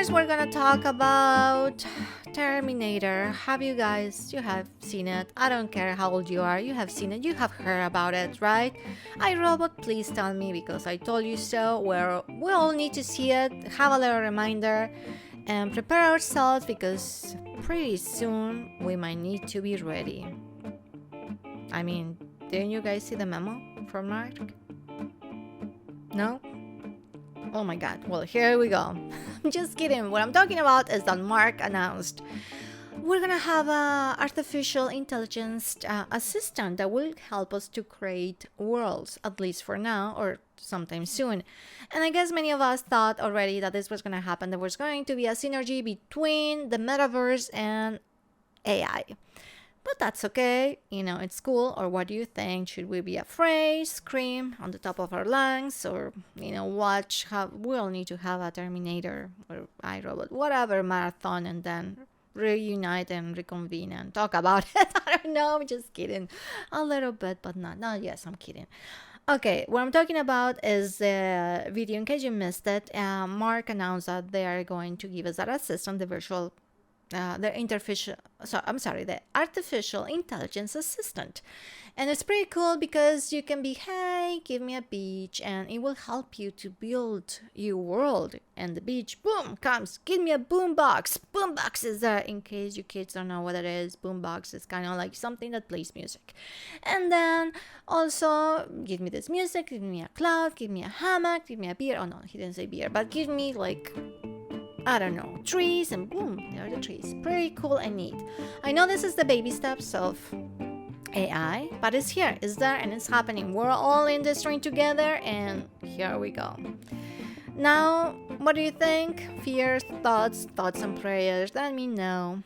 course, we're gonna talk about Terminator. You have seen it. I don't care how old you are, you have seen it, you have heard about it, right? iRobot, please tell me because I told you so. We all need to see it, have a little reminder, and prepare ourselves because pretty soon we might need to be ready. I mean, didn't you guys see the memo from Mark? No? Oh my god, well, here we go. I'm just kidding. What I'm talking about is that Mark announced we're gonna have a artificial intelligence assistant that will help us to create worlds, at least for now or sometime soon. And I guess many of us thought already that this was gonna happen. There was going to be a synergy between the metaverse and AI. But that's okay, it's cool. Or what do you think? Should we be afraid, scream on the top of our lungs, or, watch how we'll need to have a Terminator or iRobot, whatever marathon, and then reunite and reconvene and talk about it? I don't know, I'm just kidding. A little bit, but not. No, yes, I'm kidding. Okay, what I'm talking about is the video. In case you missed it, Mark announced that they are going to give us that assistant, the artificial intelligence assistant. And it's pretty cool because you can be, hey, give me a beach, and it will help you to build your world. And the beach, boom, comes, give me a boombox. Boombox is there, in case you kids don't know what it is. Boombox is kind of like something that plays music. And then also, give me this music, give me a cloud, give me a hammock, give me a beer. Oh no, he didn't say beer, but give me like, I don't know, trees, and boom, there are the trees. Pretty cool and neat. I know this is the baby steps of AI, but it's here, it's there, and it's happening. We're all in this train together, and here we go. Now, what do you think? Fears, thoughts and prayers? Let me know.